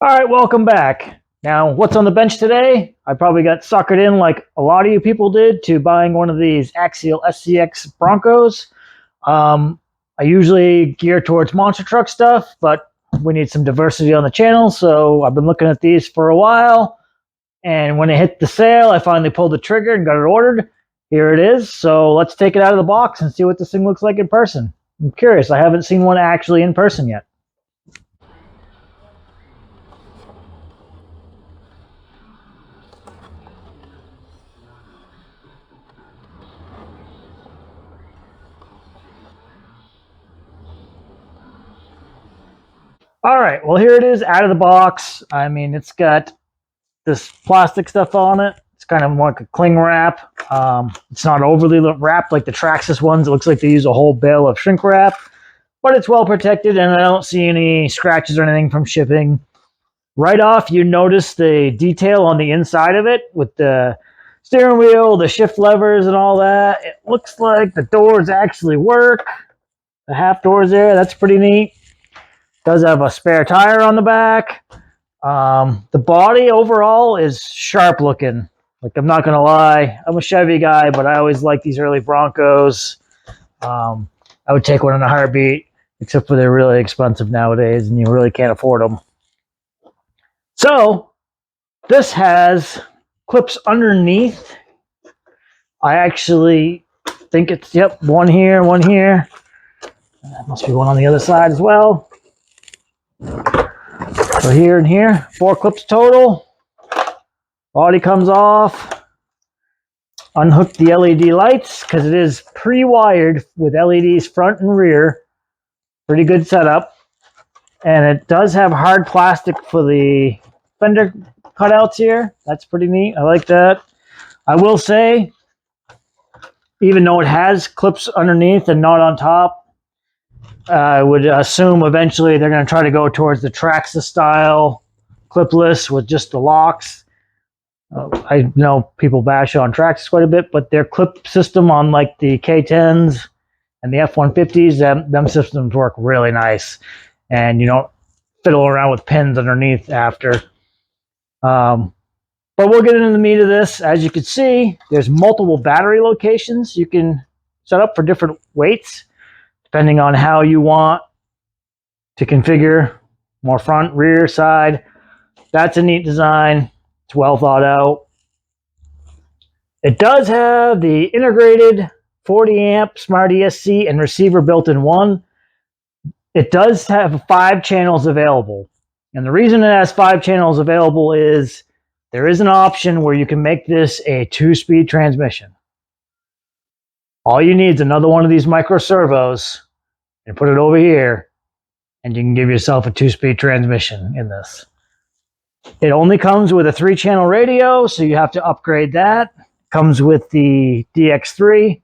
All right, welcome back. Now, what's on the bench today? I probably got suckered in like a lot of you people did to buying one of these Axial SCXiii Broncos. I usually gear towards monster truck stuff, but we need some diversity on the channel, so I've been looking at these for a while. And when it hit the sale, I finally pulled the trigger and got it ordered. Here it is. So let's take it out of the box and see what this thing looks like in person. I'm curious. I haven't seen one actually in person yet. All right, well, here it is out of the box. I mean, it's got this plastic stuff on it. It's kind of more like a cling wrap. It's not overly wrapped like the Traxxas ones. It looks like they use a whole bale of shrink wrap, but it's well protected, and I don't see any scratches or anything from shipping. Right off, you notice the detail on the inside of it with the steering wheel, the shift levers, and all that. It looks like the doors actually work. The half doors there, that's pretty neat. Does have a spare tire on the back. The body overall is sharp looking. Like, I'm not gonna lie, I'm a Chevy guy, but I always like these early Broncos. I would take one in a heartbeat, except for they're really expensive nowadays, and you really can't afford them. So this has clips underneath. I actually think it's, yep, one here, one here. There must be one on the other side as well. So here and here, 4 clips total. Body comes off. Unhook the LED lights because it is pre-wired with LEDs front and rear. Pretty good setup. And it does have hard plastic for the fender cutouts here. That's pretty neat. I like that. I will say, even though it has clips underneath and not on top, I would assume eventually they're going to try to go towards the Traxxas style clipless with just the locks. I know people bash on Traxxas quite a bit, but their clip system on like the K10s and the F-150s, them systems work really nice. And you don't fiddle around with pins underneath after. But we'll get into the meat of this. As you can see, there's multiple battery locations you can set up for different weights, depending on how you want to configure more front, rear, side. That's a neat design. It's well thought out. It does have the integrated 40 amp Smart ESC and receiver built in one. It does have 5 channels available. And the reason it has 5 channels available is there is an option where you can make this a 2-speed transmission. All you need is another one of these micro servos and put it over here, and you can give yourself a 2-speed transmission in this. It only comes with a 3-channel radio, so you have to upgrade that. Comes with the DX3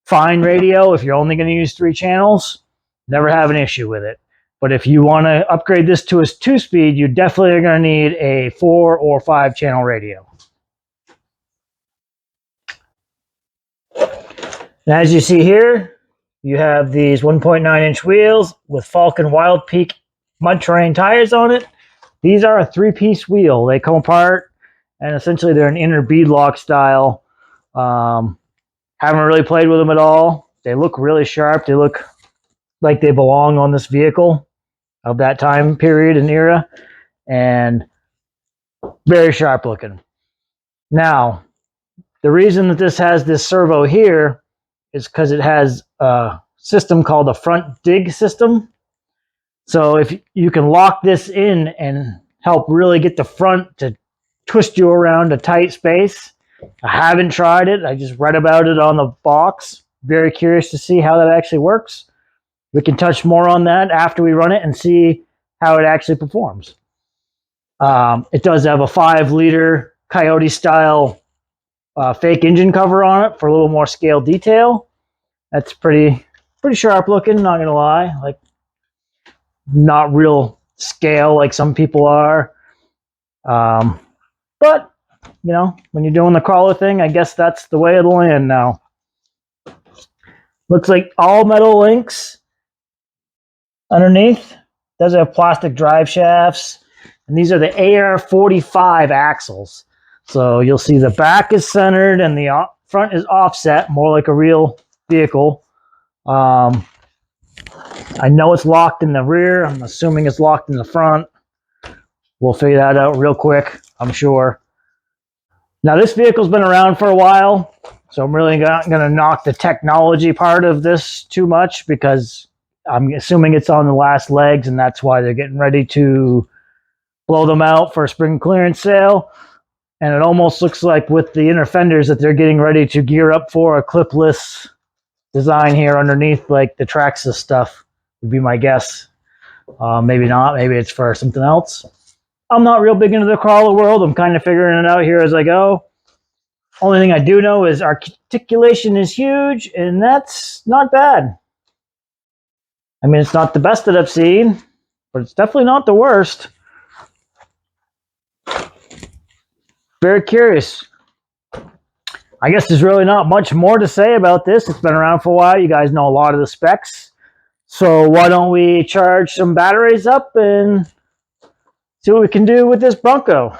fine radio if you're only going to use 3 channels. Never have an issue with it. But if you want to upgrade this to a 2-speed, you definitely are going to need a 4 or 5 channel radio. And as you see here, you have these 1.9-inch wheels with Falcon Wild Peak mud terrain tires on it. These are a 3-piece wheel. They come apart, and essentially they're an inner beadlock style. Haven't really played with them at all. They look really sharp. They look like they belong on this vehicle of that time period and era, and very sharp looking. Now, the reason that this has this servo here is because it has a system called a front dig system. So if you can lock this in and help really get the front to twist you around a tight space. I haven't tried it. I just read about it on the box. Very curious to see how that actually works. We can touch more on that after we run it and see how it actually performs. It does have a 5-liter Coyote style fake engine cover on it for a little more scale detail. That's pretty sharp looking, not gonna lie. Like, not real scale like some people are. But, you know, when you're doing the crawler thing, I guess that's the way it'll land now. Looks like all metal links underneath. Does have plastic drive shafts. And these are the AR45 axles. So you'll see the back is centered and the front is offset, more like a real vehicle. I know it's locked in the rear. I'm assuming it's locked in the front. We'll figure that out real quick, I'm sure. Now, this vehicle's been around for a while, so I'm really not going to knock the technology part of this too much because I'm assuming it's on the last legs, and that's why they're getting ready to blow them out for a spring clearance sale. And it almost looks like with the inner fenders that they're getting ready to gear up for a clipless design here underneath, like the Traxxas stuff would be my guess. Maybe not. Maybe it's for something else. I'm not real big into the crawler world. I'm kind of figuring it out here as I go. Only thing I do know is articulation is huge, and that's not bad. I mean, it's not the best that I've seen, but it's definitely not the worst. Very curious. I guess there's really not much more to say about this. It's been around for a while. You guys know a lot of the specs. So why don't we charge some batteries up and see what we can do with this Bronco.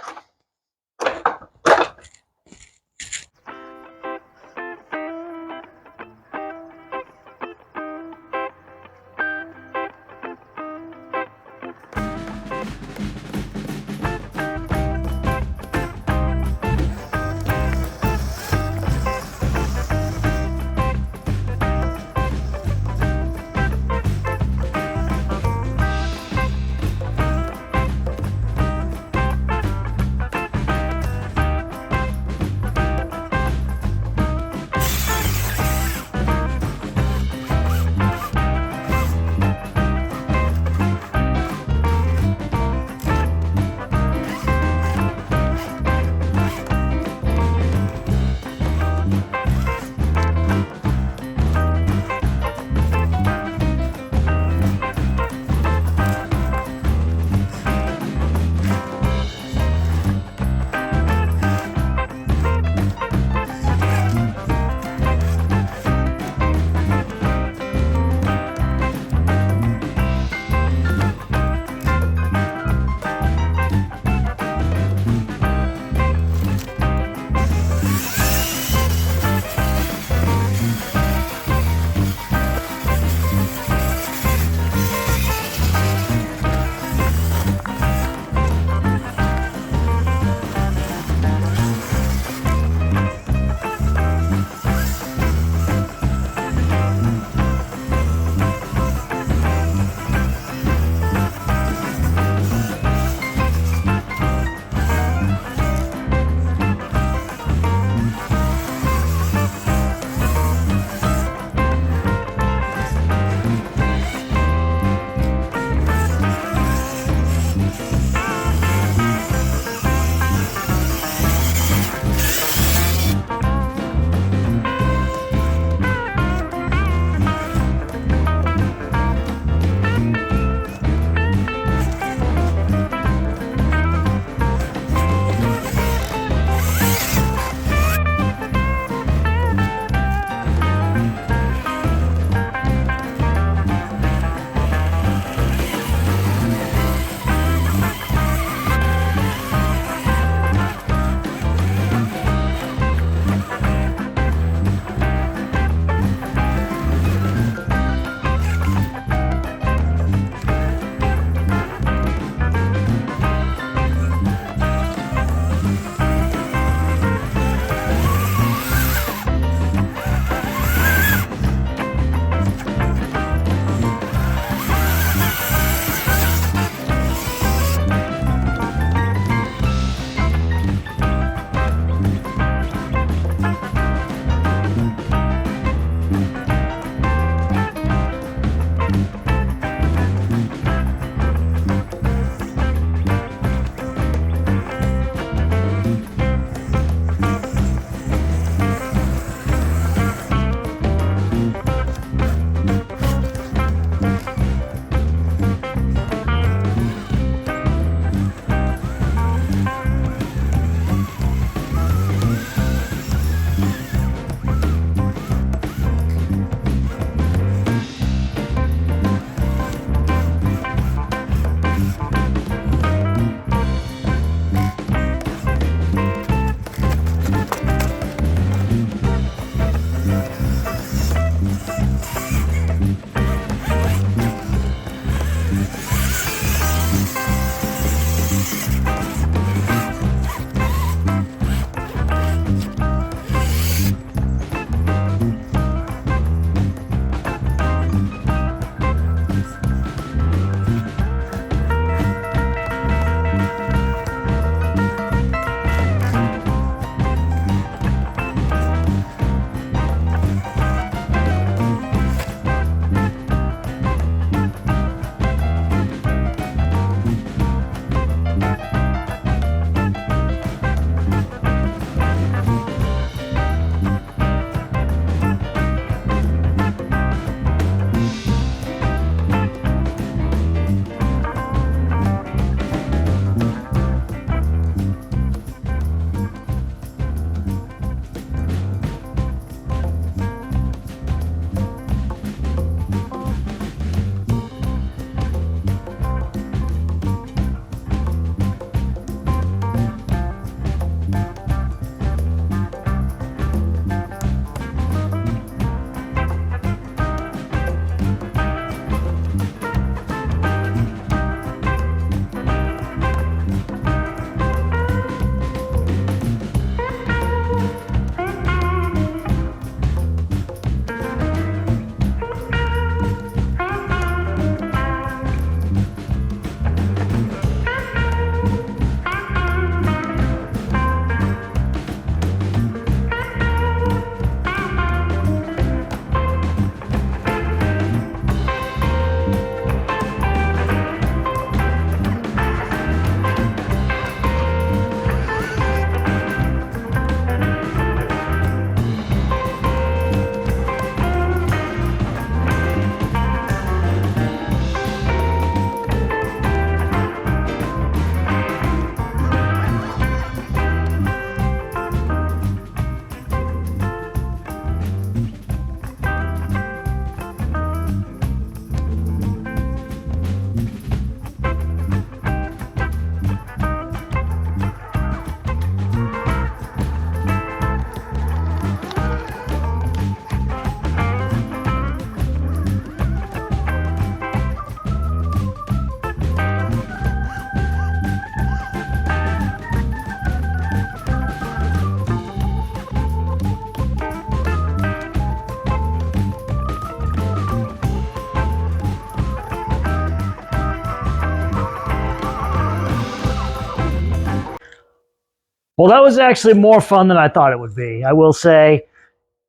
Well, that was actually more fun than I thought it would be. I will say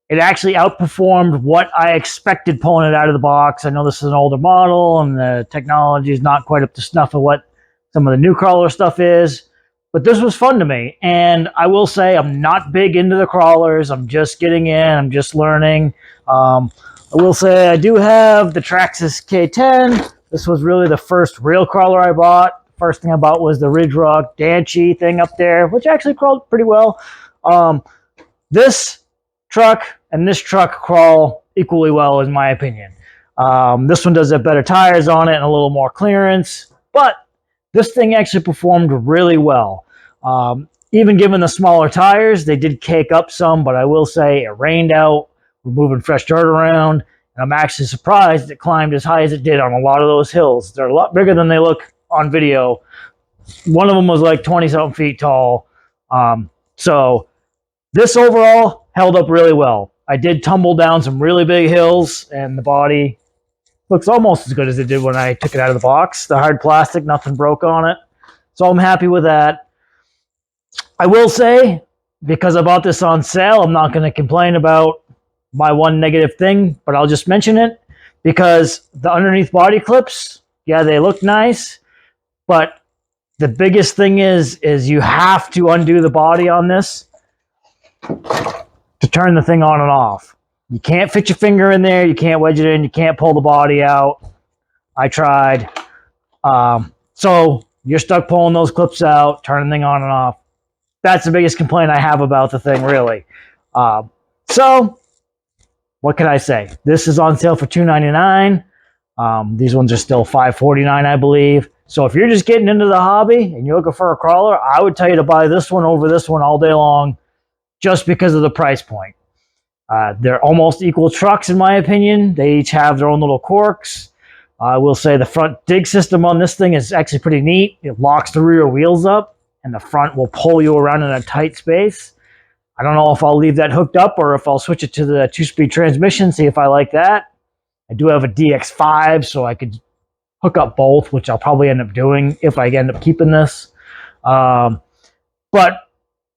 it actually outperformed what I expected pulling it out of the box. I know this is an older model and the technology is not quite up to snuff of what some of the new crawler stuff is, but this was fun to me. And I will say I'm not big into the crawlers. I'm just getting in. I'm just learning. I will say I do have the Traxxas K10. This was really the first real crawler I bought. First thing I bought was the Ridge Rock Danchi thing up there, which actually crawled pretty well. This truck and this truck crawl equally well, in my opinion. This one does have better tires on it and a little more clearance, but this thing actually performed really well. Even given the smaller tires, they did cake up some, but I will say it rained out. We're moving fresh dirt around, and I'm actually surprised it climbed as high as it did on a lot of those hills. They're a lot bigger than they look on video. One of them was like 20-something feet tall. So this overall held up really well. I did tumble down some really big hills, and the body looks almost as good as it did when I took it out of the box. The hard plastic, nothing broke on it. So I'm happy with that. I will say, because I bought this on sale, I'm not going to complain about my one negative thing, but I'll just mention it because the underneath body clips, yeah, they look nice, but the biggest thing is you have to undo the body on this to turn the thing on and off. You can't fit your finger in there. You can't wedge it in. You can't pull the body out. I tried. So you're stuck pulling those clips out, turning the thing on and off. That's the biggest complaint I have about the thing, really. So what can I say? This is on sale for $299. These ones are still $549, I believe. So if you're just getting into the hobby and you're looking for a crawler, I would tell you to buy this one over this one all day long, just because of the price point. They're almost equal trucks, in my opinion. They each have their own little quirks. I will say the front dig system on this thing is actually pretty neat. It locks the rear wheels up, and the front will pull you around in a tight space. I don't know if I'll leave that hooked up or if I'll switch it to the 2-speed transmission, see if I like that. I do have a DX5, so I could hook up both, which I'll probably end up doing if I end up keeping this. But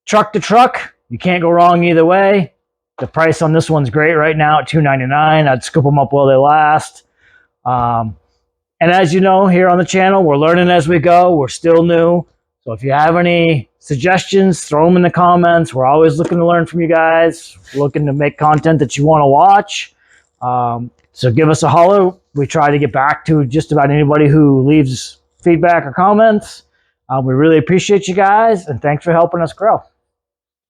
truck to truck, you can't go wrong either way. The price on this one's great right now at $299. I'd scoop them up while they last. And as you know, here on the channel, we're learning as we go. We're still new. So if you have any suggestions, throw them in the comments. We're always looking to learn from you guys, looking to make content that you want to watch. So give us a holler. We try to get back to just about anybody who leaves feedback or comments. We really appreciate you guys, and thanks for helping us grow.